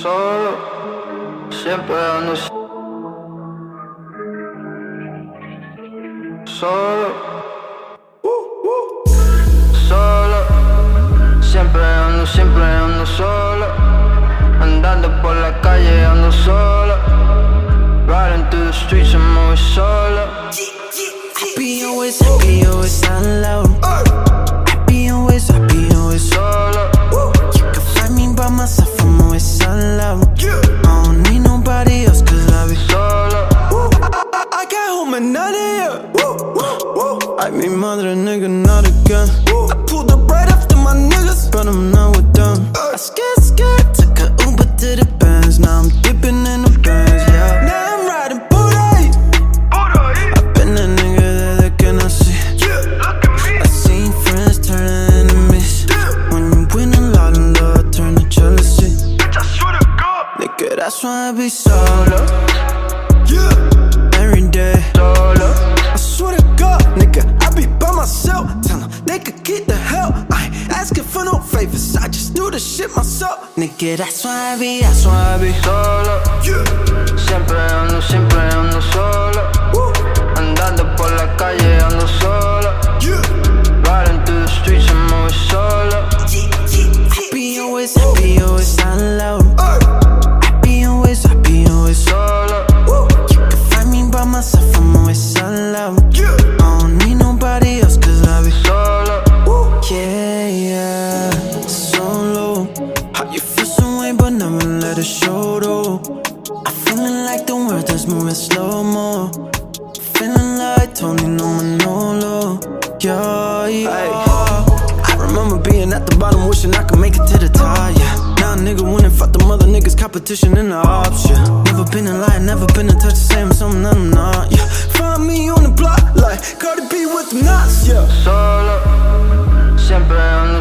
Solo, siempre ando solo, solo, siempre ando solo, andando por la calle ando solo, riding through the streets I'm always solo. I be always on loud. I be always solo. You can find me by myself, I'm always on loud. I don't need nobody else cause I be solo. I got home at 9 AM. I made mother a nigga not again. I pulled up right after my niggas, but I'm not with them. I scared, took a Uber to the Benz. Now I'm dipping in the Benz, yeah. Now I'm riding booty. I've been a nigga that cannot see. I seen friends turn to enemies. When you win a lot of love, turn to jealousy. Nigga, that's why I be solo. Every day Solo. I swear to God, nigga, I be by myself. Tell them they could get the hell. I ain't asking for no favors, I just do the shit myself. Nigga, that's why I be solo. Siempre ando solo. Andando por la calle ando solo. Riding through the streets I'm always solo. I be always on loud. I be always solo. You can find me by myself, I'm always on loud. I don't need nobody else cause I be solo. Yeah, solo. How you feel some way but never let it show though. I'm feeling like the world is moving slow-mo. Feeling like Tony no Manolo. Yeah. I remember being at the bottom wishing I could make it to the top, yeah. Now a nigga winning, fuck them other niggas, competition in the ops, yeah. Never been in line, never been in touch the same as something that I'm not, yeah. Find me on the block like Cardi B with the knots, yeah. Solo, siempre ando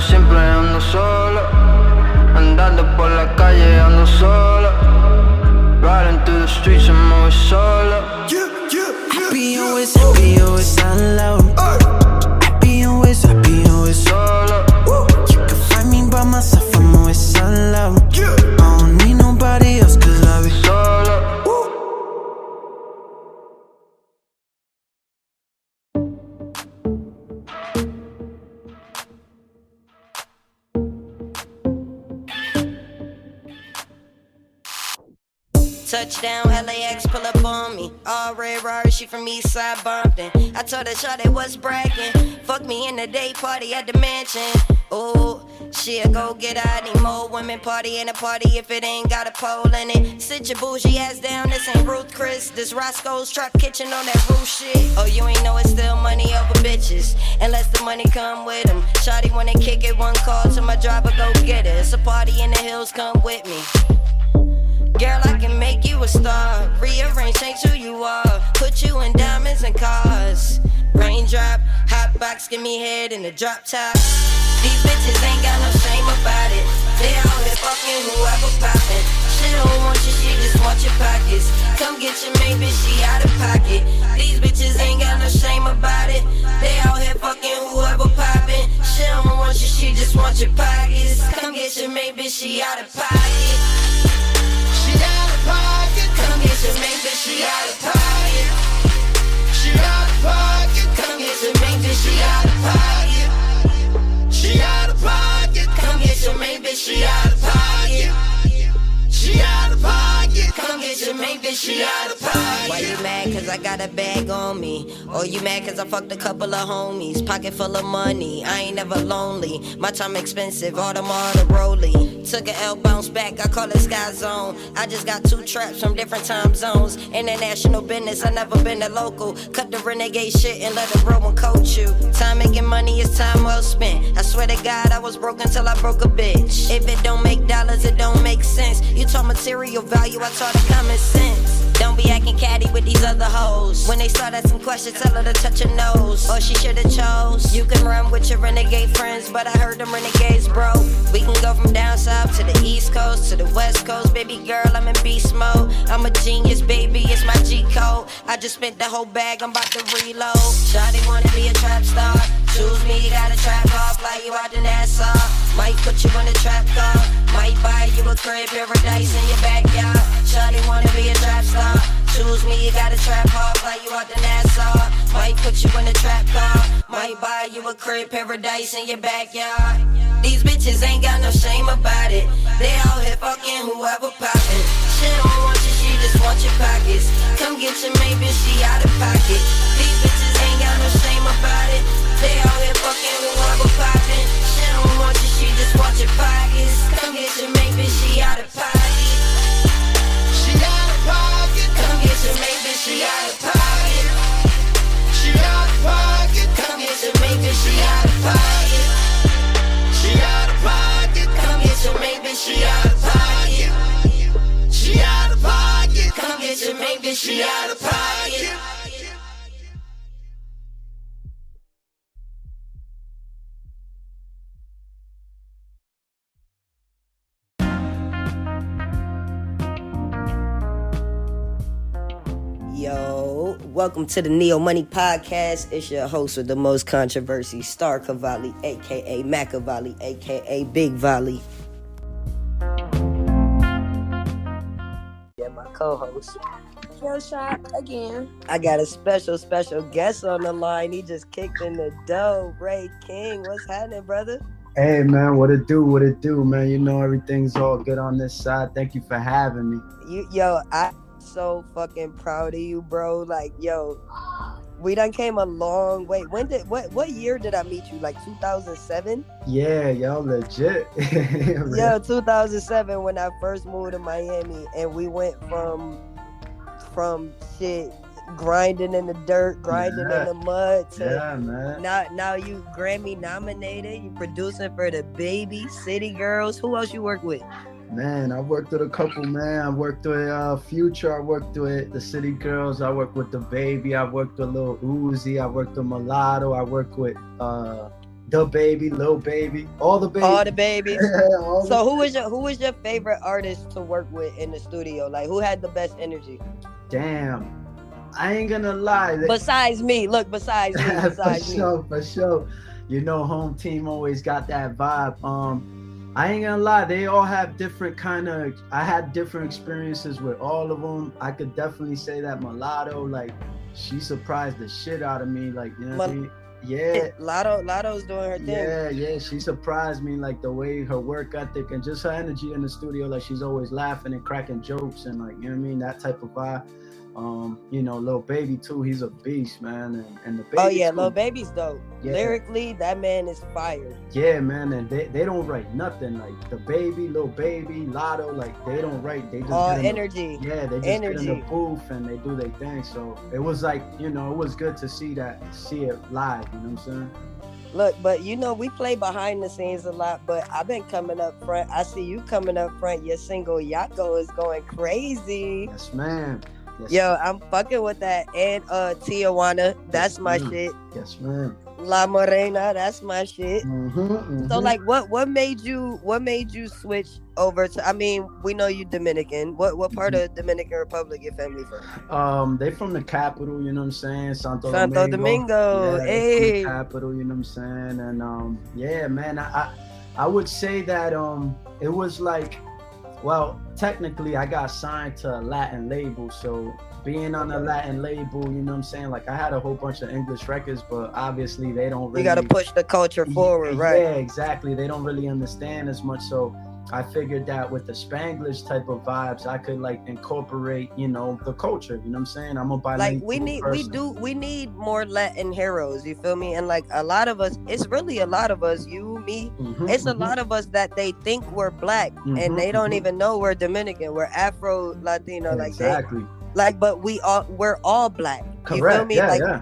solo. Andando por la calle ando solo. Riding through the streets I'm always solo. I be always on loud. I be always solo. You can find me by myself, I'm always on loud. I don't need nobody else cause I be solo. Touchdown, LAX, pull up on me. All red Rari, she from Eastside Bumpton. I told her shawty was bragging. Fuck me in the day party at the mansion. Ooh, she a go get out. Need more women party in a party if it ain't got a pole in it. Sit your bougie ass down, this ain't Ruth Chris. This Roscoe's Trap Kitchen on that roof shit. Oh, you ain't know it's still money over bitches, unless the money come with them. Shawty wanna kick it, one call to my driver, go get it. It's a party in the hills, come with me. Girl, I can make you a star. Rearrange, change who you are. Put you in diamonds and cars. Raindrop, hot box, give me head in the drop top. These bitches ain't got no shame about it. They out here fucking whoever poppin'. She don't want you, she just want your pockets. Come get your mate, bitch, she out of pocket. These bitches ain't got no shame about it. They out here fucking whoever poppin'. She don't want you, she just want your pockets. Come get your mate, bitch, she out of pocket. She out of pocket. Come get your mate, bitch, she out of pocket. She out of pocket. Come get your mate, bitch, she out of pocket. She out of pocket. Come get your mate, bitch, she out of pocket. She out of pocket. Come get your mate, bitch, she out of pocket. Why you mad cause I got a bag on me? Or you mad cause I fucked a couple of homies? Pocket full of money, I ain't never lonely. My time expensive, Audemars the Rollie. Took an L, bounce back, I call it Sky Zone. I just got 2 traps from different time zones. International business, I never been a local. Cut the renegade shit and let the real one coach you. Time making money is time well spent. I swear to God I was broke until I broke a bitch. If it don't make dollars, it don't make sense. You taught material value, I taught her common sense. Don't be acting catty with these other hoes. When they start asking questions, tell her to touch her nose. Or she should've chose. You can run with your renegade friends, but I heard them renegades, bro. We can go from down south to the east coast, to the west coast. Baby girl, I'm in beast mode. I'm a genius, baby, it's my G code. I just spent the whole bag, I'm about to reload. Shawty wanna be a trap star. Choose me, got a trap car, fly you out to Nassau. Might put you in a trap car. Might buy you a crib, paradise in your backyard. Shawty wanna be a trap star. Choose me, you gotta trap hard, fly you out to Nassau. Might put you in a trap car. Might buy you a crib, paradise in your backyard. These bitches ain't got no shame about it. They out here fucking whoever poppin'. She don't want you, she just want your pockets. Come get your mate, bitch, she out of pocket. These bitches ain't got no shame about it. They out here fucking whoever poppin'. She don't want you, she just want your pockets. Come get your mate, bitch, she out of pocket. She out of pocket. Come get your mate, bitch, she out of pocket. She out of pocket. Come get your mate, bitch, she out of pocket. She out of pocket. Come get your mate, bitch, she out of pocket. She out of pocket. Come get your mate, bitch, she out of pocket. Yo, welcome to the Neo Money Podcast. It's your host with the most controversy, Star Cavalli, aka Machiavelli, aka Big Valley. Yeah, my co-host. Kill shot again. I got a special guest on the line. He just kicked in the dough. Ray King, what's happening, brother? Hey man, what it do, man? You know everything's all good on this side. Thank you for having me. I'm so fucking proud of you, bro. Like, yo, we done came a long way. What year did I meet you? Like 2007? Yeah, yo, legit. Yo, 2007 when I first moved to Miami, and we went from shit grinding in the dirt, grinding in the mud to man. Now you Grammy nominated. You producing for the Baby City Girls. Who else you work with? Man, I worked with a couple, man. I worked with Future. I worked with the City Girls. I worked with the Baby. I worked with Lil Uzi. I worked with Mulatto. I worked with the Baby, Lil Baby, all the babies. All the babies. So who was your favorite artist to work with in the studio? Like, who had the best energy? Damn, I ain't gonna lie. Besides me, besides me. For sure. You know, home team always got that vibe. I ain't gonna lie, they all have different I had different experiences with all of them. I could definitely say that Mulatto, like, she surprised the shit out of me, like, you know what I mean? Yeah. Lotto's doing her thing. Yeah, she surprised me, like, the way her work ethic and just her energy in the studio, like, she's always laughing and cracking jokes and, like, you know what I mean, that type of vibe. You know, Lil Baby too, he's a beast, man, and the Baby. Oh yeah, Lil Baby's dope. Yeah. Lyrically, that man is fire. Yeah, man, and they don't write nothing, like the Baby, Lil Baby, Lotto, like they don't write. They just all energy. They just get in the booth and they do their thing. So it was like, you know, it was good to see it live. You know what I'm saying? Look, but you know, we play behind the scenes a lot, but I've been coming up front. I see you coming up front. Your single Yako is going crazy. Yes, man. Yes, yo, I'm fucking with that. And Tijuana, that's my shit. Yes, man. La Morena, that's my shit. Mm-hmm. So like, what made you switch over to? I mean, we know you Dominican. What part of Dominican Republic your family from? They from the capital. You know what I'm saying? Santo Domingo. Yeah, hey. From the capital. You know what I'm saying? And yeah, man. I would say that it was like. Well, technically, I got signed to a Latin label, so being on a Latin label, you know what I'm saying? Like, I had a whole bunch of English records, but obviously they don't really... You gotta push the culture forward, right? Yeah, exactly. They don't really understand as much, so I figured that with the Spanglish type of vibes, I could, like, incorporate, you know, the culture, you know what I'm saying? I'm a bilingual person. We need more Latin heroes, you feel me? And, like, a lot of us, it's really a lot of us, you, me, it's a lot of us that they think we're black, and they don't even know we're Dominican, we're Afro-Latino, exactly. But we're all black. Correct. You feel me?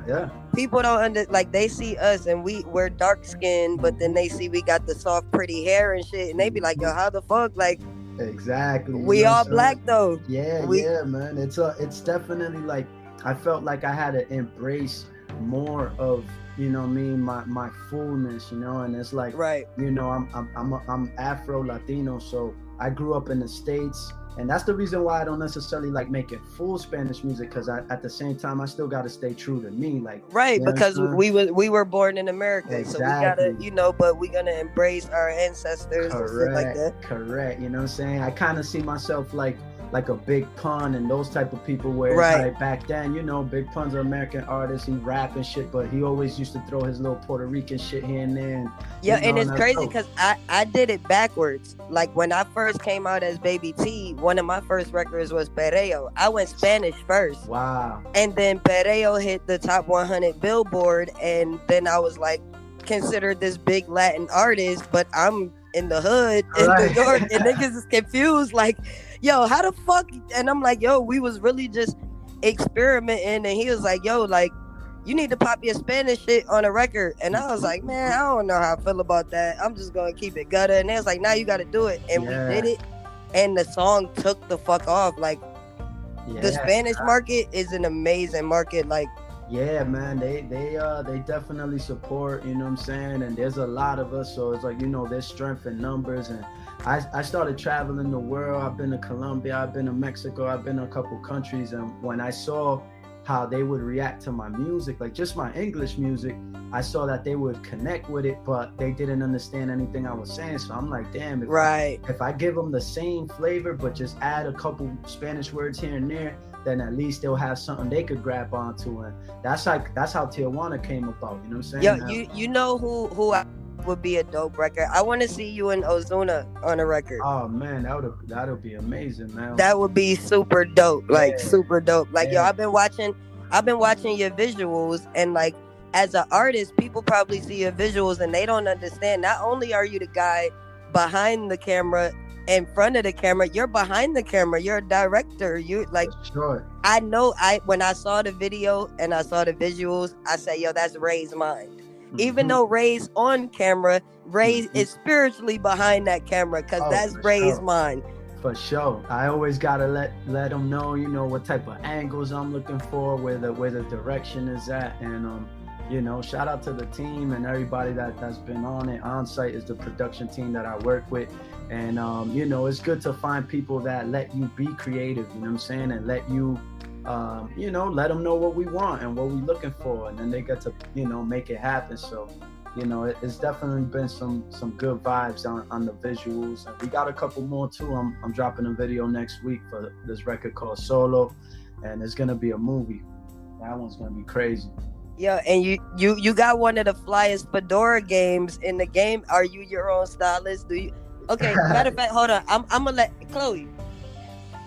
Yeah. People don't they see us and we're dark skinned, but then they see we got the soft, pretty hair and shit, and they be like, yo, how the fuck? Like, exactly. We all black though. Yeah, man. It's definitely like I felt like I had to embrace more of, you know what I mean, my fullness, you know, and it's like, right, you know, I'm Afro Latino, so I grew up in the States, and that's the reason why I don't necessarily like making full Spanish music, because at the same time I still got to stay true to me, like right, you know because what I'm saying? we were born in America, so we gotta, Exactly. you know, but we're gonna embrace our ancestors and stuff like that. Correct. You know what I'm saying? I kind of see myself like a Big Pun and those type of people where it's Right. like back then, you know, Big Pun's an American artist, he rap and shit, but he always used to throw his little Puerto Rican shit here and there. And, Yeah, you and know, it's that's crazy dope. because I did it backwards. Like when I first came out as Baby T, one of my first records was Perreo. I went Spanish first. Wow. And then Perreo hit the top 100 Billboard, and then I was like considered this big Latin artist, but I'm in the hood in Right. New York, and niggas is confused like, yo, how the fuck? And I'm like, yo, we was really just experimenting, and he was like, yo, like, you need to pop your Spanish shit on a record. And I was like, man, I don't know how I feel about that. I'm just gonna keep it gutter. And they was like, now you gotta do it. And Yeah. we did it, and the song took the fuck off. Like, Yeah. the Spanish market is an amazing market. Like, Yeah, man, they definitely support, you know what I'm saying? And there's a lot of us, so it's like, you know, there's strength in numbers. And I started traveling the world. I've been to Colombia, I've been to Mexico, I've been to a couple countries, and when I saw how they would react to my music, like just my English music, I saw that they would connect with it, but they didn't understand anything I was saying. So I'm like, damn, right. if I give them the same flavor but just add a couple Spanish words here and there, then at least they'll have something they could grab onto. And that's how Tijuana came about, you know what I'm saying? Yo, you know who I would be a dope record? I want to see you and Ozuna on a record. Oh man, that'll be amazing, man. That would be super dope. Like, Yeah. super dope. Like, yo, Yeah. I've been watching your visuals, and like, as an artist, people probably see your visuals and they don't understand. Not only are you the guy behind the camera, in front of the camera, you're behind the camera. You're a director. You like, Sure. I know. When I saw the video and I saw the visuals, I said, yo, that's Ray's mind. Even Mhm. though Ray's on camera, Ray is spiritually behind that camera, because Oh, that's for Ray's sure. mind. For sure. I always gotta let them know, you know, what type of angles I'm looking for, where the direction is at. And you know, shout out to the team and everybody that's been on it. On site is the production team that I work with. And you know, it's good to find people that let you be creative, you know what I'm saying, and let you you know, let them know what we want and what we're looking for, and then they get to, you know, make it happen. So, you know, it's definitely been some good vibes on the visuals, and we got a couple more too. I'm dropping a video next week for this record called Solo, and it's gonna be a movie. That one's gonna be crazy. Yeah, and you got one of the flyest fedora games in the game. Are you your own stylist? Do you? Okay, matter of fact, hold on. I'm gonna let Chloe.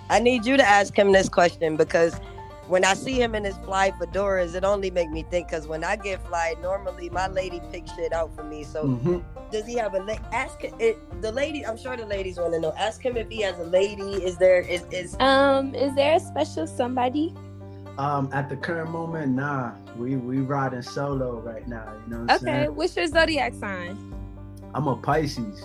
I need you to ask him this question, because when I see him in his fly fedoras, it only make me think. Because when I get fly, normally my lady picks shit out for me. So does he have a ask it? The lady, I'm sure the ladies want to know. Ask him if he has a lady. Is there is Is there a special somebody? At the current moment, nah. We riding solo right now. You know what I'm Okay, saying? what's your zodiac sign? I'm a Pisces.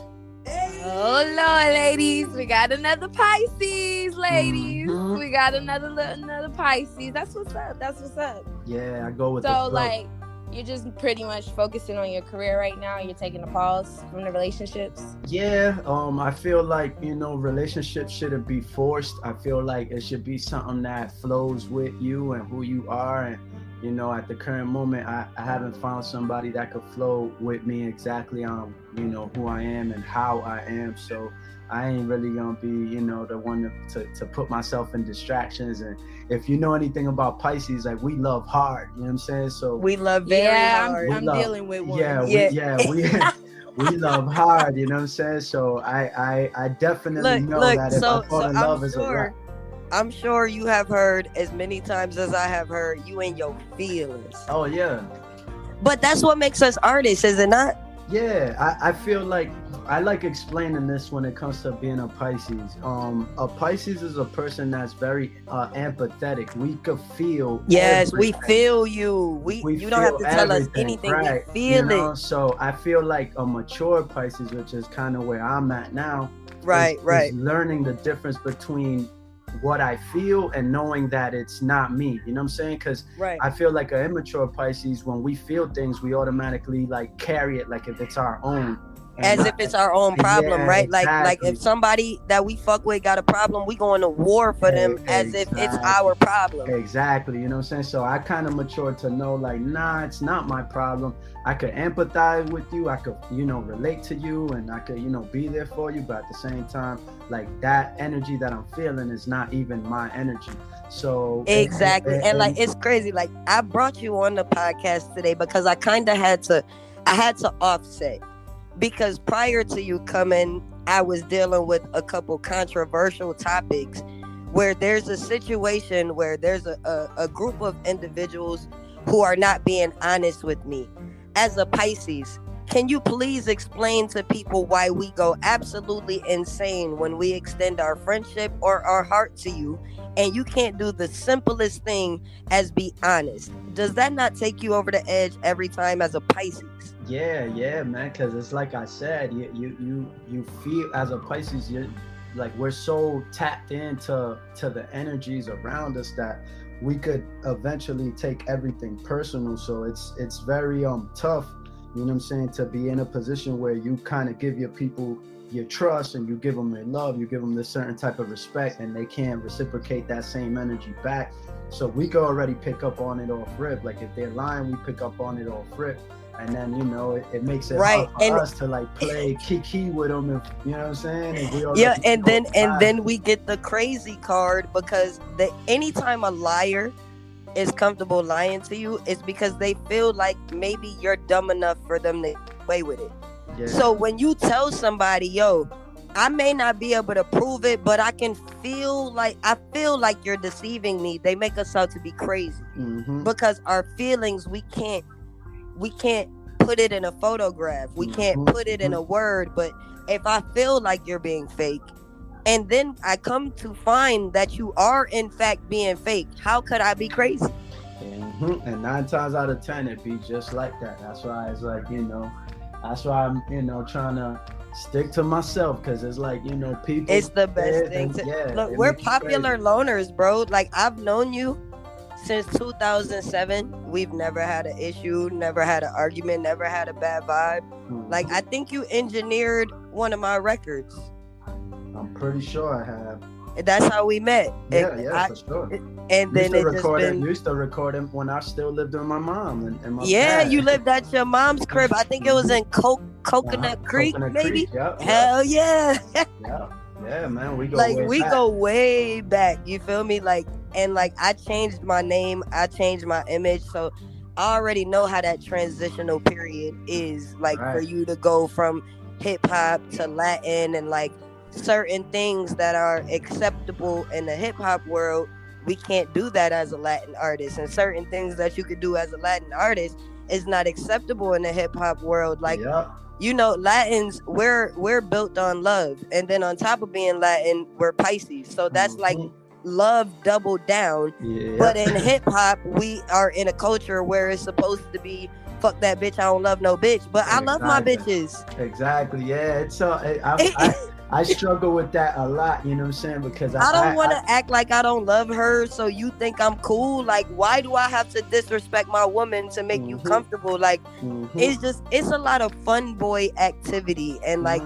Oh Lord, ladies, we got another Pisces, ladies. Mhm. We got another Pisces. That's what's up. That's what's up. Yeah, I go with the So flow. like, you're just pretty much focusing on your career right now. You're taking a pause from the relationships. Yeah, I feel like, you know, relationships shouldn't be forced. I feel like it should be something that flows with you and who you are. And, you know, at the current moment, I haven't found somebody that could flow with me exactly on, you know, who I am and how I am. So I ain't really gonna be, you know, the one to put myself in distractions. And if you know anything about Pisces, like, we love hard, you know what I'm saying? So we love very Yeah, hard. I'm dealing with one. we love hard, you know what I'm saying? So I definitely know that if I fall in love, is a wrap. I'm sure you have heard as many times as I have heard you in your feelings. Oh yeah. But that's what makes us artists, is it not? Yeah, I feel like I like explaining this when it comes to being a Pisces. A Pisces is a person that's very empathetic. We could feel. Yes, everything. we feel you. You don't have to tell us anything. Right. We feel you know? it. So I feel like a mature Pisces, which is kind of where I'm at now. Right. Is learning the difference between what I feel and knowing that it's not me. You know what I'm saying? Because Right. I feel like an immature Pisces, when we feel things, we automatically like carry it like if it's our own. as if it's our own problem, Yeah, right? Like exactly. if somebody that we fuck with got a problem, we going to war for them as if it's our problem. Exactly, you know what I'm saying? So I kind of matured to know, like, nah, it's not my problem. I could empathize with you, I could, you know, relate to you, and I could, you know, be there for you, but at the same time, like, that energy that I'm feeling is not even my energy. So exactly. And like, it's crazy. Like, I brought you on the podcast today because I kind of had to offset, because prior to you coming, I was dealing with a couple controversial topics where there's a situation where there's a group of individuals who are not being honest with me. As a Pisces, can you please explain to people why we go absolutely insane when we extend our friendship or our heart to you, and you can't do the simplest thing as be honest? Does that not take you over the edge every time as a Pisces? Yeah, man, because it's like I said, you feel, as a Pisces, you're like, we're so tapped into the energies around us that we could eventually take everything personal. So it's very tough, you know what I'm saying, to be in a position where you kind of give your people your trust and you give them their love, you give them this certain type of respect, and they can't reciprocate that same energy back. So we could already pick up on it off rip. Like, if they're lying, we pick up on it off rip. And then, you know, it makes it hard for us to like play kiki with them, if, you know what I'm saying? And then we get the crazy card, because anytime a liar is comfortable lying to you, it's because they feel like maybe you're dumb enough for them to get away with it. Yeah. So when you tell somebody, yo, I may not be able to prove it, but I feel like you're deceiving me, they make us out to be crazy. Mm-hmm. Because our feelings, we can't put it in a photograph. We can't put it in a word. But if I feel like you're being fake, and then I come to find that you are in fact being fake, how could I be crazy? Mm-hmm. And 9 times out of 10, it be just like that. That's why it's like, you know, that's why I'm, you know, trying to stick to myself, because it's like, you know, people. It's the best thing to look. We're popular loners, bro. Like, I've known you since 2007. We've never had an issue, never had an argument, never had a bad vibe. Mm-hmm. Like, I think you engineered one of my records. I'm pretty sure I have. That's how we met. Yeah, for sure. And then used to record him when I still lived with my mom and my dad. You lived at your mom's crib. I think it was in Coconut Creek, maybe. Yep. Hell yeah. Yeah, man, we go way back. You feel me? Like, and like, I changed my name, I changed my image, so I already know how that transitional period is. Like, for you to go from hip hop to Latin, and like certain things that are acceptable in the hip hop world, we can't do that as a Latin artist, and certain things that you could do as a Latin artist is not acceptable in the hip hop world. Like, you know, Latins, we're built on love, and then on top of being Latin, we're Pisces, so that's like love doubled down. But in hip hop, we are in a culture where it's supposed to be, fuck that bitch, I don't love no bitch, but I love my bitches. Exactly. Yeah, it's I struggle with that a lot, you know what I'm saying? Because I don't want to act like I don't love her, so you think I'm cool. Like, why do I have to disrespect my woman to make you comfortable? Like, it's a lot of fun boy activity, and like,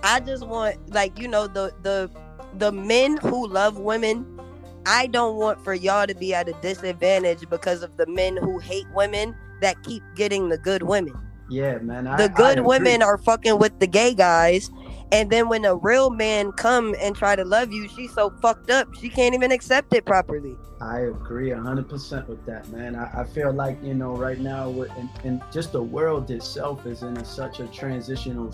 I just want, like, you know, the men who love women, I don't want for y'all to be at a disadvantage because of the men who hate women that keep getting the good women. Yeah, man. The good women are fucking with the gay guys. And then when a real man come and try to love you, she's so fucked up, she can't even accept it properly. I agree 100% with that, man. I feel like, you know, right now, and just the world itself is in such a transitional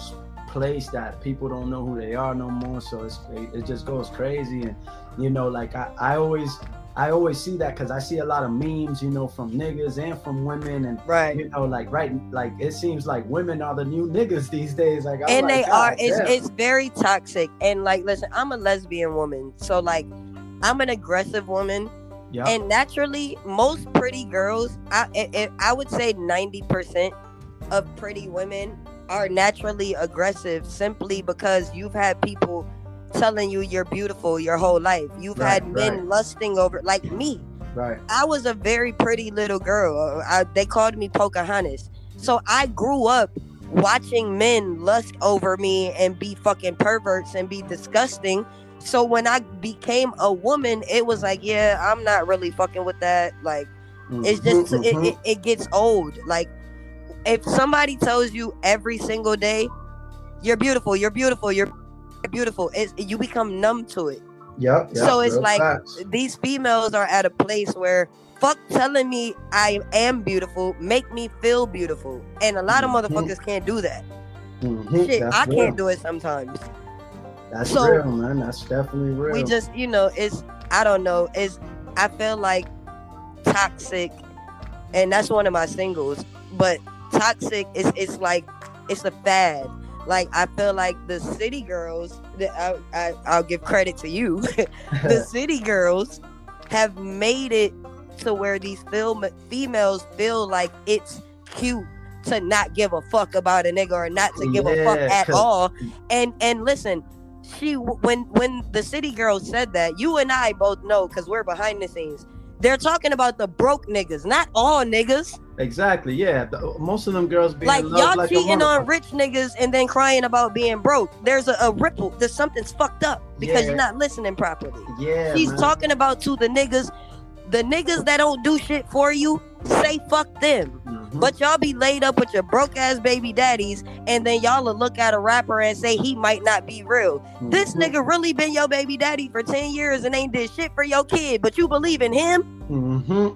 place that people don't know who they are no more. So it just goes crazy. And, you know, like I always see that, because I see a lot of memes, you know, from niggas and from women, and you know, like it seems like women are the new niggas these days. Like, and they are. It's very toxic. And like, listen, I'm a lesbian woman, so like, I'm an aggressive woman, and naturally, most pretty girls, I would say 90% of pretty women are naturally aggressive, simply because you've had people telling you you're beautiful your whole life. You've had men lusting over, like me. I was a very pretty little girl. They called me Pocahontas. So I grew up watching men lust over me and be fucking perverts and be disgusting. So when I became a woman, it was like, yeah, I'm not really fucking with that. Like, it's just, it gets old. Like, if somebody tells you every single day, you're beautiful, you're beautiful, you're beautiful, you become numb to it. Yep. So it's like, these females are at a place where, fuck telling me I am beautiful, make me feel beautiful. And a lot of motherfuckers can't do that. Shit, I can't do it sometimes. That's real, man. That's definitely real. We just, I don't know. I feel like toxic, and that's one of my singles, but toxic it's like, it's a fad. Like, I feel like the city girls, I'll give credit to you, the city girls have made it to where these females feel like it's cute to not give a fuck about a nigga, or not to give a fuck at all. And listen, when the city girl said that, you and I both know, because we're behind the scenes, they're talking about the broke niggas, not all niggas. Exactly, yeah. Most of them girls being like, y'all like cheating on rich niggas and then crying about being broke. There's a ripple. There's something's fucked up because you're not listening properly. Yeah, she's talking about to the niggas that don't do shit for you. Say fuck them. But y'all be laid up with your broke ass baby daddies, and then y'all will look at a rapper and say he might not be real. This nigga really been your baby daddy for 10 years and ain't did shit for your kid, but you believe in him?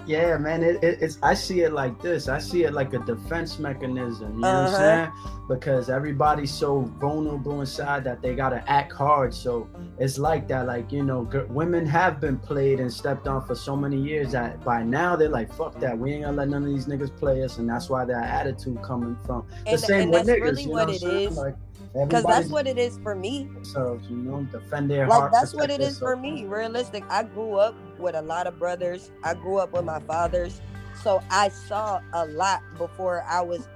Yeah, man. It's I see it like this. I see it like a defense mechanism. You know what I'm saying? Because everybody's so vulnerable inside that they gotta act hard. So it's like that. Like, women have been played and stepped on for so many years that by now they're like, fuck that. We ain't gonna let none of these niggas play us, and that's why that attitude coming from the same with niggas. Really, what it is. Like, because that's what it is for me. So, defend their heart. Like, that's what it is for me. Realistic. I grew up with a lot of brothers. I grew up with my fathers. So I saw a lot before I was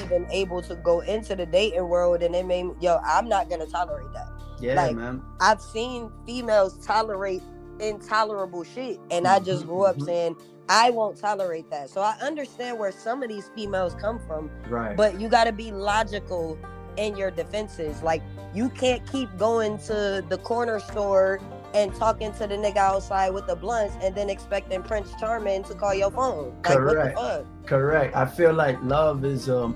even able to go into the dating world. And it made me, I'm not going to tolerate that. Yeah, like, man. I've seen females tolerate intolerable shit. And I just grew up saying, I won't tolerate that. So I understand where some of these females come from. Right. But you got to be logical in your defenses. Like, you can't keep going to the corner store and talking to the nigga outside with the blunts and then expecting Prince Charming to call your phone. Like, correct. What the fuck? Correct. I feel like love is a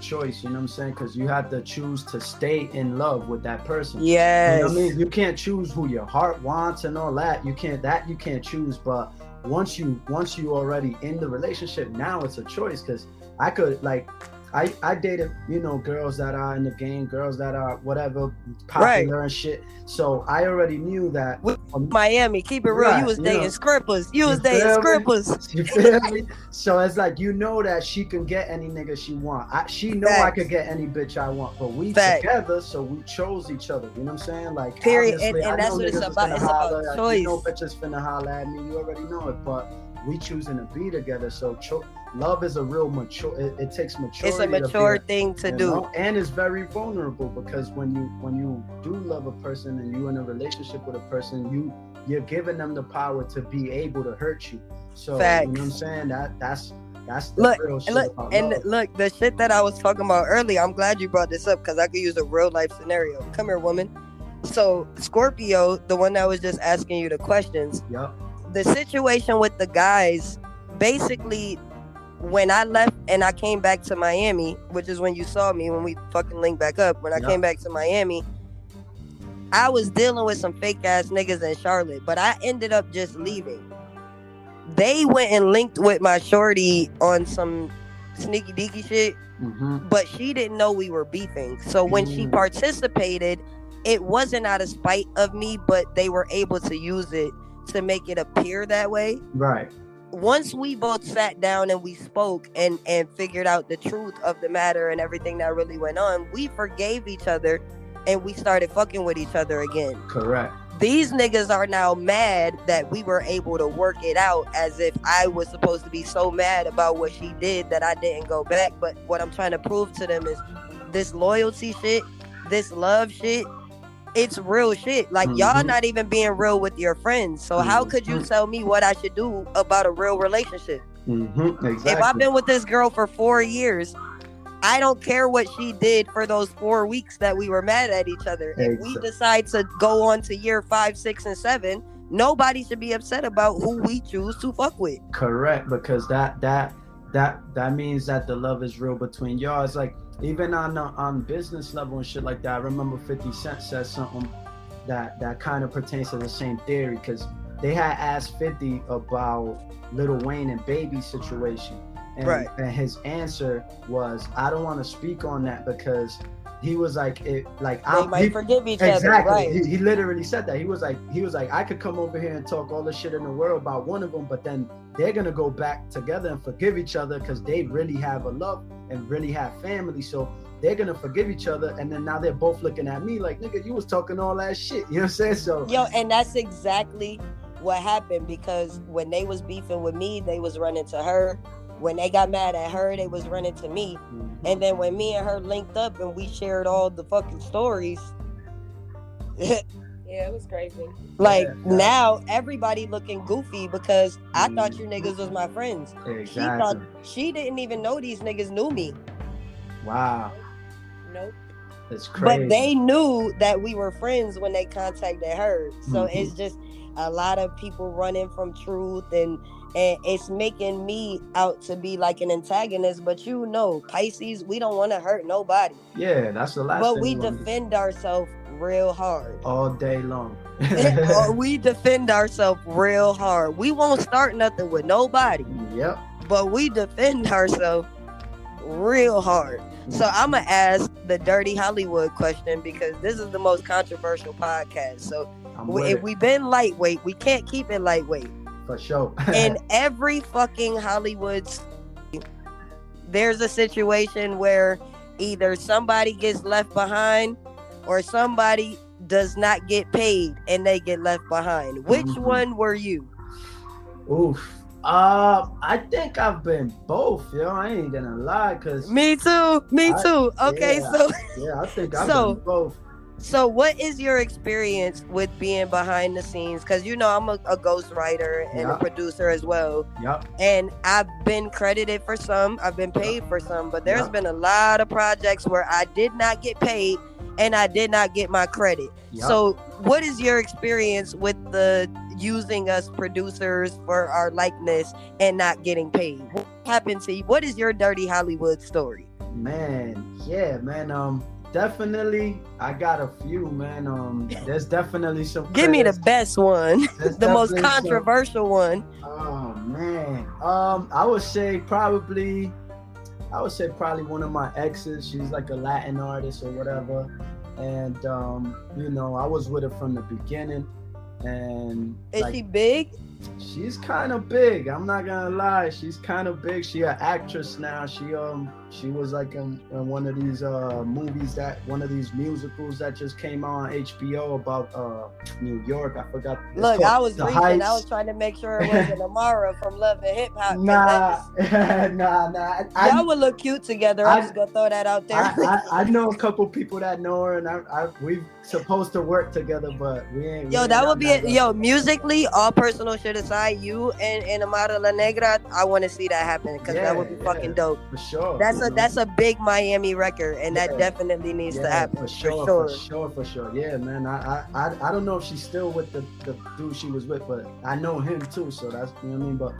choice, you know what I'm saying? Because you have to choose to stay in love with that person. Yes. You know what I mean? You can't choose who your heart wants and all that. You can't choose, but once you already in the relationship, now it's a choice. Because I could, like, I dated, girls that are in the game, girls that are whatever, popular and shit. So I already knew that. Miami, keep it real. Right, you was dating scrippers. You was dating scrippers. You feel me? So it's like, that she can get any nigga she want. She know I could get any bitch I want. But we together, so we chose each other. You know what I'm saying? Like, period. And that's what it's about. It's about choice. Bitches finna holler at me. You already know it. But we choosing to be together. So love is a real mature. It takes maturity. It's a mature thing to do, and it's very vulnerable, because when you do love a person and you're in a relationship with a person, you're giving them the power to be able to hurt you. So facts. You know what I'm saying? That's the real shit about love. Look, the shit that I was talking about earlier. I'm glad you brought this up, because I could use a real life scenario. Come here, woman. So Scorpio, the one that was just asking you the questions. Yep. The situation with the guys, basically, when I left and I came back to Miami, which is when you saw me, when we fucking linked back up, when I came back to Miami, I was dealing with some fake ass niggas in Charlotte, but I ended up just leaving. They went and linked with my shorty on some sneaky deaky shit, but she didn't know we were beefing. So when she participated, it wasn't out of spite of me, but they were able to use it to make it appear that way. Right. Once we both sat down and we spoke and figured out the truth of the matter and everything that really went on, we forgave each other and we started fucking with each other again. Correct. These niggas are now mad that we were able to work it out, as if I was supposed to be so mad about what she did that I didn't go back. But what I'm trying to prove to them is this loyalty shit, this love shit, it's real shit. Like, y'all not even being real with your friends. So how could you tell me what I should do about a real relationship? Exactly. If I've been with this girl for 4 years, I don't care what she did for those 4 weeks that we were mad at each other. If we decide to go on to year 5, 6, and 7, nobody should be upset about who we choose to fuck with. Correct, because that means that the love is real between y'all. It's like even on business level and shit like that. I remember 50 Cent said something that kind of pertains to the same theory, because they had asked 50 about Lil Wayne and Baby's situation. And his answer was, I don't want to speak on that, because he was like, they might forgive each other. Exactly. Right. He literally said that. He was like, I could come over here and talk all the shit in the world about one of them, but then they're gonna go back together and forgive each other because they really have a love and really have family. So they're gonna forgive each other, and then now they're both looking at me like, nigga, you was talking all that shit. You know what I'm saying? So and that's exactly what happened, because when they was beefing with me, they was running to her. When they got mad at her, they was running to me. And then when me and her linked up and we shared all the fucking stories, yeah, it was crazy. Now everybody looking goofy because I thought you niggas was my friends. Exactly. She didn't even know these niggas knew me. Wow. Nope. It's crazy. But they knew that we were friends when they contacted her. So it's just a lot of people running from truth, and it's making me out to be like an antagonist. But Pisces, we don't want to hurt nobody. Yeah, that's the last thing. But we defend ourselves real hard. All day long. We defend ourselves real hard. We won't start nothing with nobody. Yep. But we defend ourselves real hard. So I'm going to ask the Dirty Hollywood question, because this is the most controversial podcast. So if we've been lightweight, we can't keep it lightweight. For sure. In every fucking Hollywood, there's a situation where either somebody gets left behind or somebody does not get paid and they get left behind. Which one were you? Oof. I think I've been both, yo. I ain't gonna lie, cause me too. Okay, I think I've been both. So what is your experience with being behind the scenes? Because I'm a ghostwriter and a producer as well. Yep. And I've been credited for some, I've been paid for some, but there's been a lot of projects where I did not get paid and I did not get my credit. Yep. So what is your experience with the using us producers for our likeness and not getting paid? What happened to you? What is your Dirty Hollywood story? Man, definitely, I got a few, man. There's definitely some. Give me the best one, the most controversial one. Oh man, I would say probably one of my exes. She's like a Latin artist or whatever, and I was with her from the beginning. And is she big? She's kind of big. I'm not gonna lie. She's kind of big. She an actress now. She was like in one of these one of these musicals that just came out on HBO about New York. I forgot. Look, I was reaching. I was trying to make sure it wasn't Amara from Love and Hip Hop. Nah. Y'all would look cute together. I'm just gonna throw that out there. I know a couple people that know her, and we supposed to work together, but we ain't. Yo, that would be it. Yo, musically, all personal shit aside, you and Amara La Negra, I want to see that happen, because that would be fucking dope. For sure. That's a big Miami record, and that definitely needs to happen. For sure. Yeah, man. I don't know if she's still with the dude she was with, but I know him too, so that's, you know what I mean. But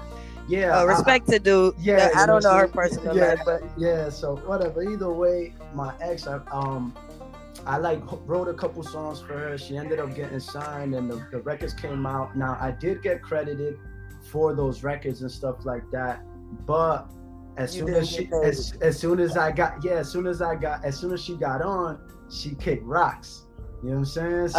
yeah, respect to dude. Yeah, I don't know her personal life, but so whatever. Either way, my ex, I like wrote a couple songs for her. She ended up getting signed, and the records came out. Now I did get credited for those records and stuff like that, but as soon as she got on, she kicked rocks. You know what I'm saying? So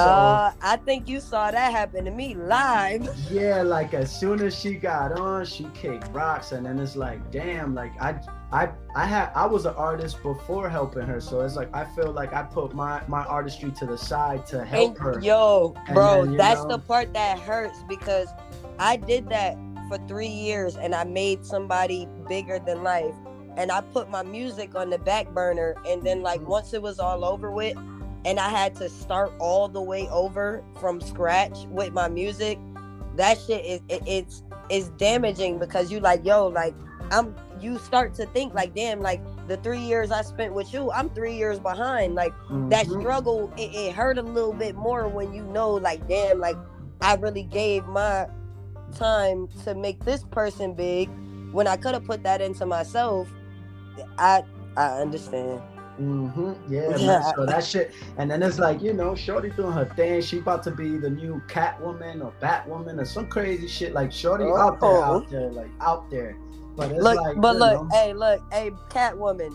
I think you saw that happen to me live. Yeah, like as soon as she got on, she kicked rocks, and then it's like, damn, like I was an artist before helping her, so it's like I feel like I put my artistry to the side to help her. Yo, bro, that's the part that hurts, because I did that for 3 years and I made somebody bigger than life, and I put my music on the back burner, and then like once it was all over with and I had to start all the way over from scratch with my music, that shit is damaging, because you like, yo, like you start to think like, damn, like the 3 years I spent with you, I'm 3 years behind. Like that struggle, it hurt a little bit more when you know, like, damn, like I really gave my time to make this person big when I could have put that into myself. I understand. Yeah, man. So that shit, and then it's like, you know, Shorty doing her thing. She about to be the new Catwoman or Batwoman or some crazy shit. Like Shorty out there, like out there. But it's look, like, but look, hey, Catwoman,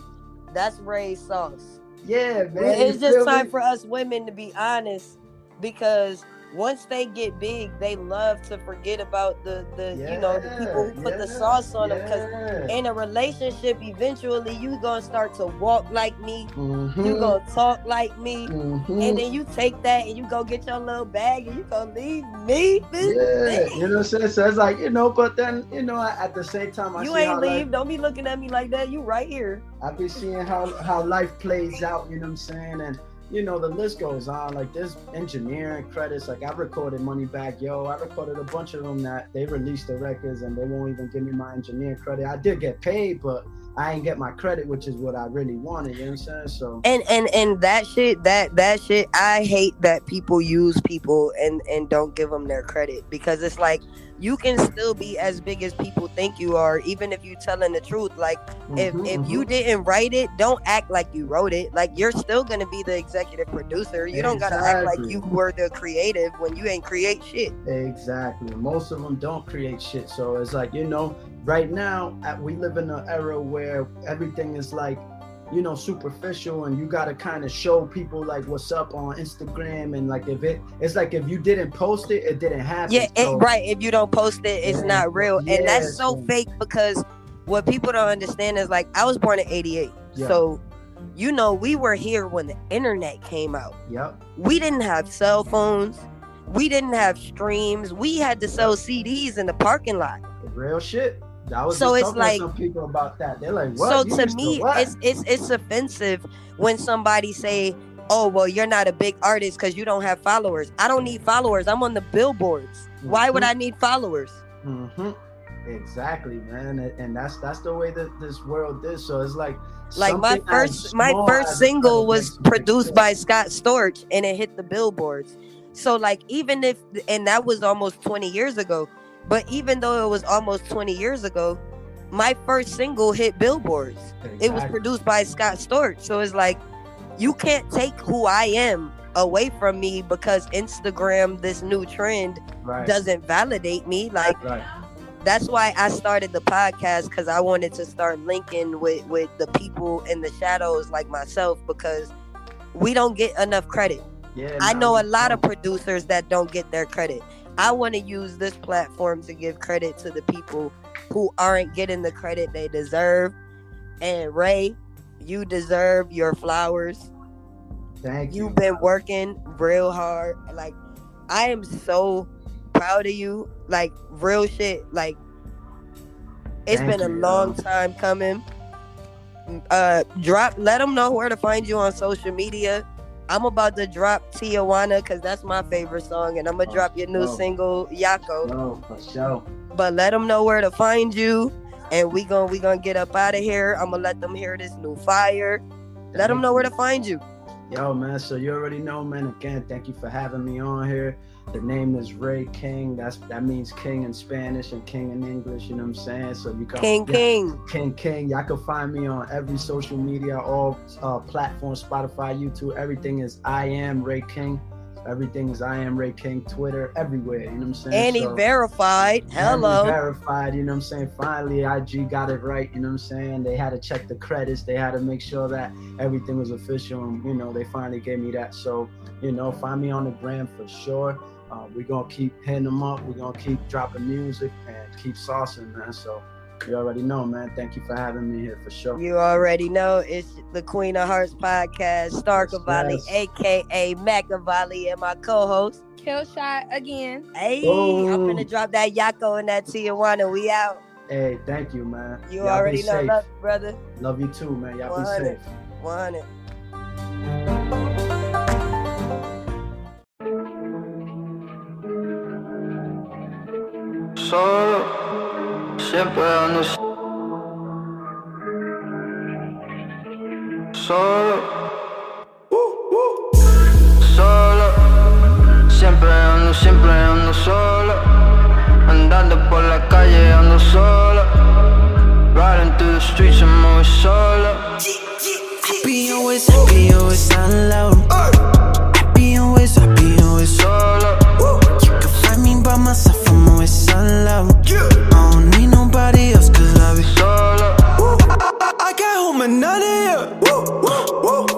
that's Ray's sauce. Yeah, man. It's just time for us women to be honest, because once they get big, they love to forget about the you know, the people who put the sauce on them. Because in a relationship, eventually you gonna start to walk like me, you gonna talk like me, and then you take that and you go get your little bag and you gonna leave me. Yeah, you know what I'm saying? So it's like, you know, but then, you know, at the same time, you ain't leave. Don't be looking at me like that. You right here. I be seeing how life plays out. You know what I'm saying? And you know, the list goes on. Like there's engineering credits. Like I recorded Moneybagg Yo. I recorded a bunch of them that they released the records and they won't even give me my engineering credit. I did get paid, but I ain't get my credit, which is what I really wanted. You know what I'm saying? So and that shit, that shit, I hate that people use people and don't give them their credit, because it's like you can still be as big as people think you are, even if you telling the truth. Like if you didn't write it, don't act like you wrote it. Like you're still gonna be the executive producer. You don't gotta act like you were the creative when you ain't create shit. Exactly. Most of them don't create shit. So it's like, you know, right now we live in an era where everything is like, you know, superficial, and you got to kind of show people like what's up on Instagram, and like it's like if you didn't post it, it didn't happen. Yeah, right. If you don't post it, it's not real. And that's so fake, because what people don't understand is, like, I was born in 88. So, you know, we were here when the internet came out. We didn't have cell phones. We didn't have streams. We had to sell CDs in the parking lot. Real shit. I was so just it's like to some people about that. They're like, what? So to me, it's offensive when somebody say, oh, well, you're not a big artist because you don't have followers. I don't need followers. I'm on the billboards. Why would I need followers? Exactly, man. And that's the way that this world is. So it's like my first single was produced by Scott Storch, and it hit the billboards. So like, even if, and that was almost 20 years ago, but even though it was almost 20 years ago, my first single hit billboards. It was produced by Scott Storch. So it's like, you can't take who I am away from me because Instagram, this new trend, doesn't validate me. Like, that's why I started the podcast, because I wanted to start linking with the people in the shadows like myself, because we don't get enough credit. I know a lot of producers that don't get their credit. I want to use this platform to give credit to the people who aren't getting the credit they deserve. And Ray, you deserve your flowers. Thank you. You've been working real hard. Like, I am so proud of you. Like, real shit. Like, it's been a long time coming. Let them know where to find you on social media. I'm about to drop Tijuana, because that's my favorite song, and I'm gonna drop your new single, Yako. Oh, for sure. But let them know where to find you, and we gonna get up out of here. I'm gonna let them hear this new fire. Let them know where to find you. Yo, man, so you already know, man. Again, thank you for having me on here. The name is Ray King. That means king in Spanish and king in English. You know what I'm saying? So you can King. Y'all can find me on every social media, all platforms, Spotify, YouTube. Everything is I Am Ray King. Everything is I Am Ray King. Twitter, everywhere. You know what I'm saying? And he verified. Hello. And he verified. You know what I'm saying? Finally, IG got it right. You know what I'm saying? They had to check the credits. They had to make sure that everything was official. And, you know, they finally gave me that. So, you know, find me on the gram for sure. We're going to keep hitting them up. We're going to keep dropping music and keep saucing, man. So you already know, man. Thank you for having me here for sure. You already know. It's the Queen of Hearts podcast, Star Cavalli, a.k.a. Machiavelli, and my co-host, Kill Shot again. Hey, I'm going to drop that Yako and that Tijuana. We out. Hey, thank you, man. You already know. Love you, brother. Love you too, man. Y'all be safe. 100. Solo, siempre ando siempre ando solo. Andando por la calle ando solo. Riding through the streets I'm always solo. Happy always on loud. Happy always solo. You can find me by myself, I'm always on loud. I don't need nobody else cause I be solo. I got home at 9 a.m.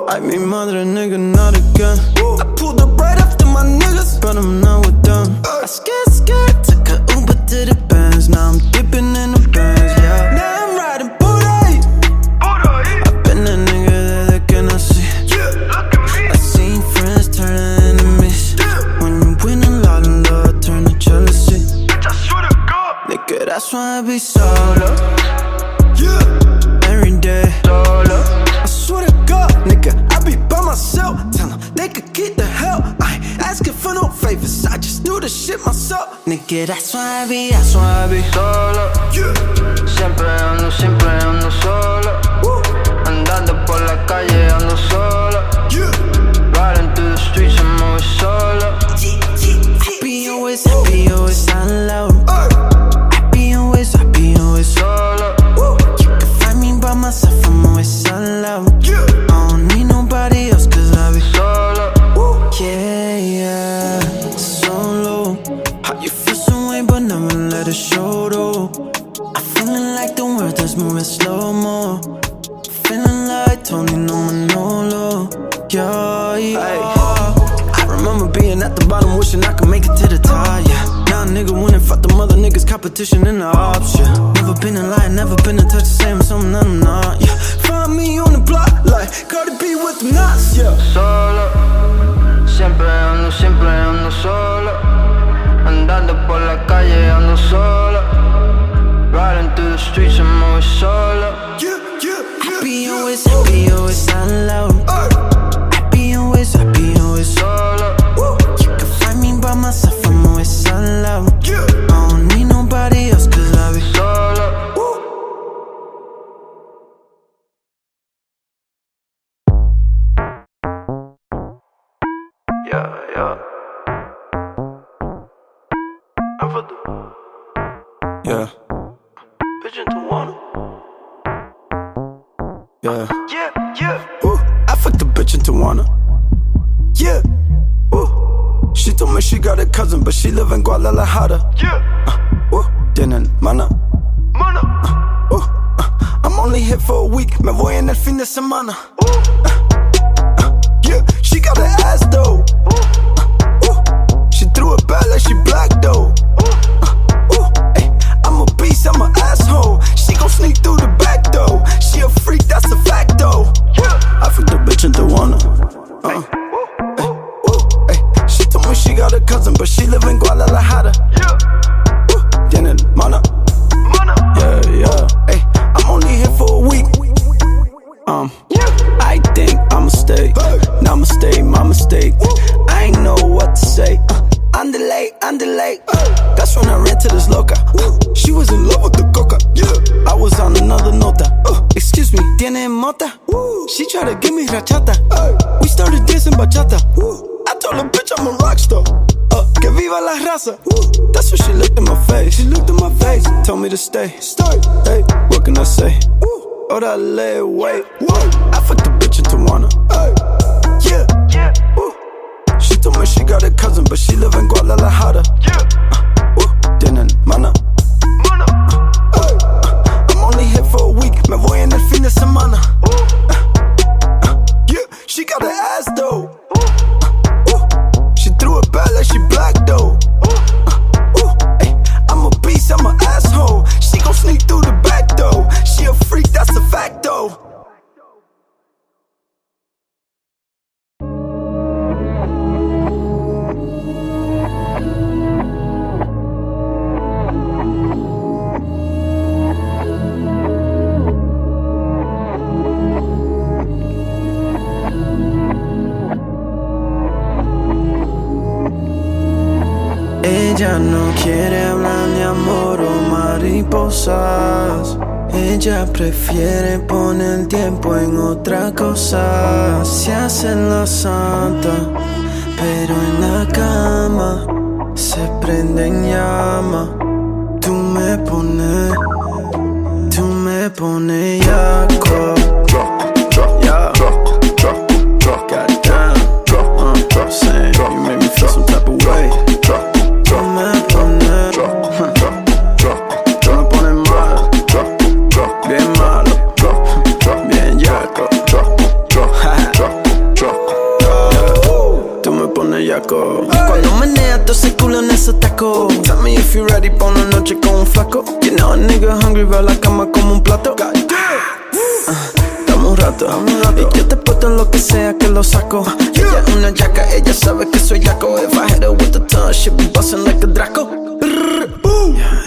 Ay, mi madre, nigga, not again. I pulled up right after my niggas, but I'm not with them. I scared, took a Uber to the Benz. Now I'm dipping in the Benz, yeah. Now I'm riding booty. I've been that nigga that cannot see. I seen friends turn enemies. When you win a lot of love, turn to jealousy. Nigga, that's why I be solo. Every day. I swear to God, nigga, I be by myself. Tell them they could get the help. I ain't asking for no favors, I just do the shit myself. Nigga, that's why I be solo. Siempre ando solo. Andando por la calle ando solo. Riding through the streets I'm always solo. Happy always on loud. Happy always solo. You can find me by myself, I'm always on loud. I don't need nobody else cause I be solo. Yeah, solo. How you feel some way but never let it show though. I'm feeling like the world is moving slow-mo. Feeling like Tony no Manolo. Yeah. I remember being at the bottom wishing I could make it to the top, yeah. Now a nigga winning, fuck them other niggas, competition in the ops, yeah. Never been in line, never been in touch, the same as something that I'm not, yeah. Find me on the block like Kardiel with the knots, yeah. Solo. Siempre ando solo. Andando por la calle ando solo. Riding through the streets I'm always solo. Happy always on loud. Happy always solo. You can find me by myself, I'm always on loud. I don't need nobody else cause I be solo. Yeah. Yeah. Bitch into one. Yeah. Ooh, I fucked the bitch in Tijuana. Yeah. Ooh. She told me she got a cousin, but she live in Guadalajara. Yeah. Tienen mana. I'm only here for a week. Me voy en el fin de semana. Yeah. She got an ass though. She threw it back like she black though. I'm a beast, I'm an asshole. She gon' sneak through the back door. She a freak, that's a fact though. I fucked the bitch in Tijuana. She told me she got a cousin, but she live in Guadalajara. Tienen mana. Yeah. I'm only here for a week. I think I'ma stay. Namaste, my mistake. I ain't know what to say. Underlay. That's when I ran to this loca. She was in love with the coca. I was on another nota. Excuse me, tiene mota? She tried to give me rachata. We started dancing bachata. I told her, bitch, I'm a rock star. Que viva la raza. That's when she looked in my face. Told me to stay. Hey, what can I say? Orale, wait. I fucked the bitch in Tijuana. Yeah. She told me she got a cousin, but she live in Guadalajara. Tienen mana. I'm only here for a week. Me voy en el fin de semana. Yeah, she got an ass though. She threw it back like she black though. I'm a beast, I'm an asshole. She gon' sneak through the back door. She a freak, that's a fact though. Ella no quiere hablar de amor o mariposas. Ella prefiere poner tiempo en otra cosa. Se hace la santa, pero en la cama se prende en llama. Tú me pones yaco. Yeah. Goddamn. Saying you made me feel some type of way. Tú me pones malo, bien malo, bien yaco. Tú me pones yaco. Cuando meneas todo ese culo en ese taco. Tell me if you ready pa' una noche con un flaco. You know a nigga hungry, veo la cama como un plato. Dame un rato, y yo te puesto en lo que sea que lo saco. Ella es una yaca, ella sabe que soy yaco. If I hit her with the tongue, she be bustin' like a Draco.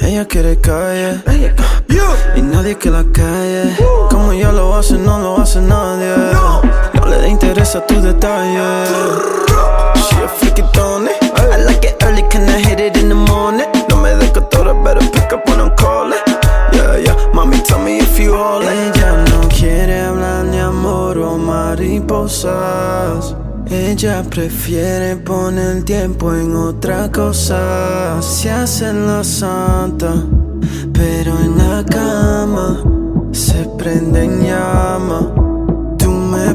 Ella quiere calle, y nadie que la calle. Como ella lo hace, no lo hace nadie. No le da interés a tus detalles. She a freaky Tony. I like it early, can I hit it in the morning? No me des cotora, better pick up when I'm calling. Yeah, mami, tell me if you all it. Ella no quiere hablar de amor o mariposas. Ella prefiere poner tiempo en otra cosa. Se hace la santa, pero en la cama se prende en llama. Tú me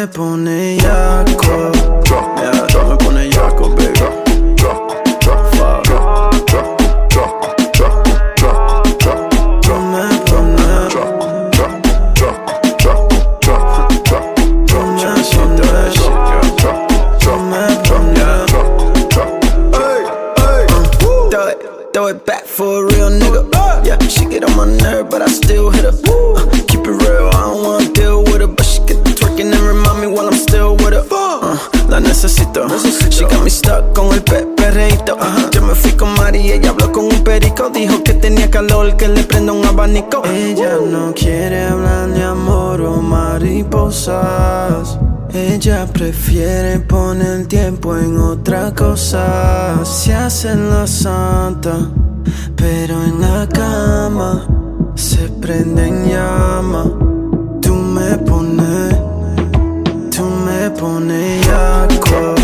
pones yaco. Yeah, tú me pones yaco, baby. Throw it back for a real nigga. Yeah, she get on my nerve, but I still hit her. Keep it real, I don't wanna deal with her, but she get the twerking and remind me while I'm still with her. La necesito. She got me stuck con el perreíto. Yo me fui con Mari y ella habló con un perico. Dijo que tenía calor, que le prenda un abanico. Ella no quiere hablar de amor o mariposas. Ella prefiere poner tiempo en otra cosa. Se hace la santa, pero en la cama se prende en llama. Tú me pones yaco.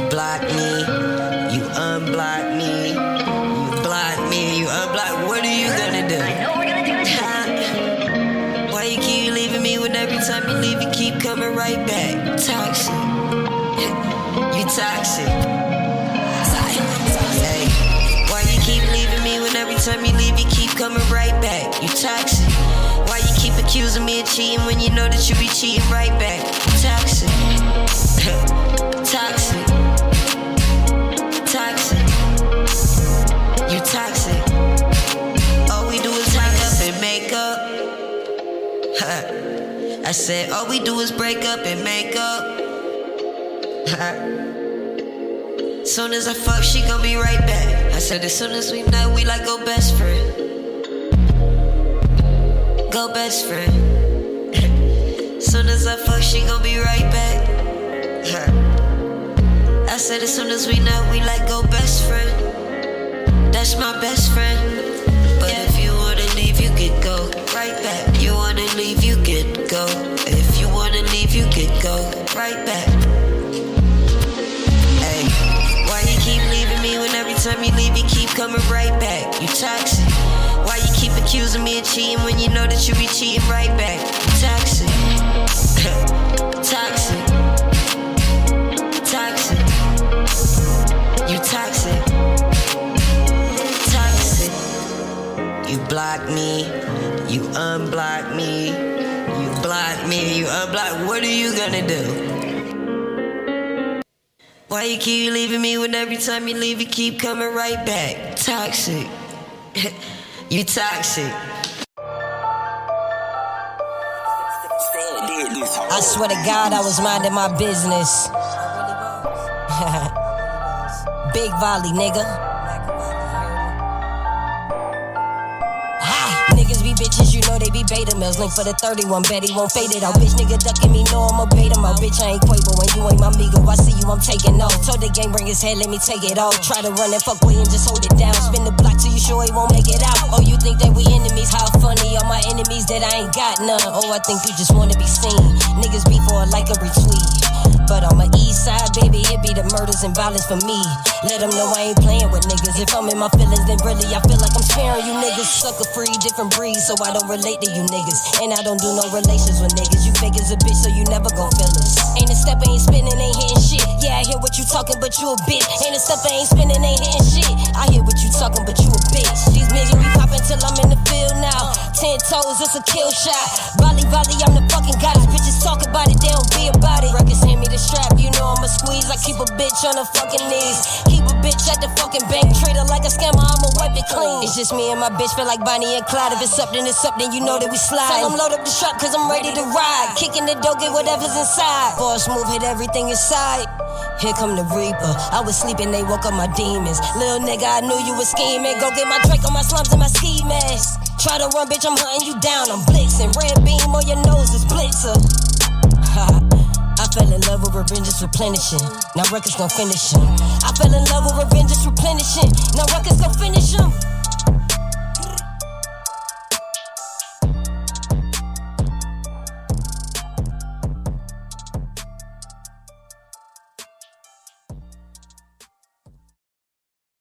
Block me, you unblock me, you block me, you unblock. What are you gonna do? I know we're gonna do it. Why you keep leaving me when every time you leave you keep coming right back? Toxic, you toxic. Hey, why you keep leaving me when every time you leave you keep coming right back? You toxic. Why you keep accusing me of cheating when you know that you be cheating right back? You toxic. Toxic. Toxic. You toxic. All we do is break up and make up. I said all we do is break up and make up. Soon as I fuck, she gon' be right back. I said as soon as we know, we like go best friend. Go best friend. Soon as I fuck, she gon' be right back. I said as soon as we know, we like go best friend. That's my best friend. But if you wanna leave, you could go right back. You wanna leave, you could go. If you wanna leave, you could go right back. Hey, why you keep leaving me when every time you leave, you keep coming right back? You toxic. Why you keep accusing me of cheating when you know that you be cheating right back? You toxic. Toxic. Toxic. You block me, you unblock me, you block me, you unblock. What are you gonna do? Why you keep leaving me when every time you leave you keep coming right back? Toxic. You toxic. I swear to God, I was minding my business. Big volley, nigga. Niggas be bitches, you know they be beta males. Link for the 31, bet he won't fade it out. Bitch, nigga ducking me, know I'ma bait him out. Bitch, I ain't Quavo when you ain't my amigo. I see you, I'm taking off. Told the game, bring his head, let me take it off. Try to run that fuckboy and just hold it down. Spin the block till you sure he won't make it out. Oh, you think that we enemies? How funny, all my enemies that I ain't got none. Oh, I think you just wanna be seen. Niggas be for a like a retweet. But on my east side, baby, it be the murders and violence for me. Let them know I ain't playing with niggas. If I'm in my feelings, then really I feel like I'm sparing you niggas. Sucker free, different breeds, so I don't relate to you niggas. And I don't do no relations with niggas. You fake as a bitch, so you never gon' feel us. Ain't a step, ain't spinning, ain't hitting shit. Yeah, I hear what you talking, but you a bitch. Ain't a step, ain't spinning, ain't hitting shit. I hear what you talking, but you a bitch. These niggas be popping till I'm in the field now. 10 toes, it's a kill shot. Volley, volley, I'm the fucking goddess. Bitches talk about it, they don't be about it. Records hand me the strap, you know I'ma squeeze. I keep a bitch on her fucking knees. Keep a bitch at the fucking bank, treat her like a scammer, I'ma wipe it clean. It's just me and my bitch, feel like Bonnie and Clyde. If it's something, it's something, you know that we slide. Tell them load up the strap, cause I'm ready to ride. Kicking the door, get whatever's inside. Boss move, hit everything inside. Here come the Reaper. I was sleeping, they woke up my demons. Little nigga, I knew you was scheming. Go get my Drake on my slums and my ski mask. Try to run, bitch, I'm hunting you down. I'm blitzing. Red beam on your nose is blitzer. I fell in love with revenge, it's replenishing. Now records gon' finish him. I fell in love with revenge, it's replenishing. Now records gon' finish him.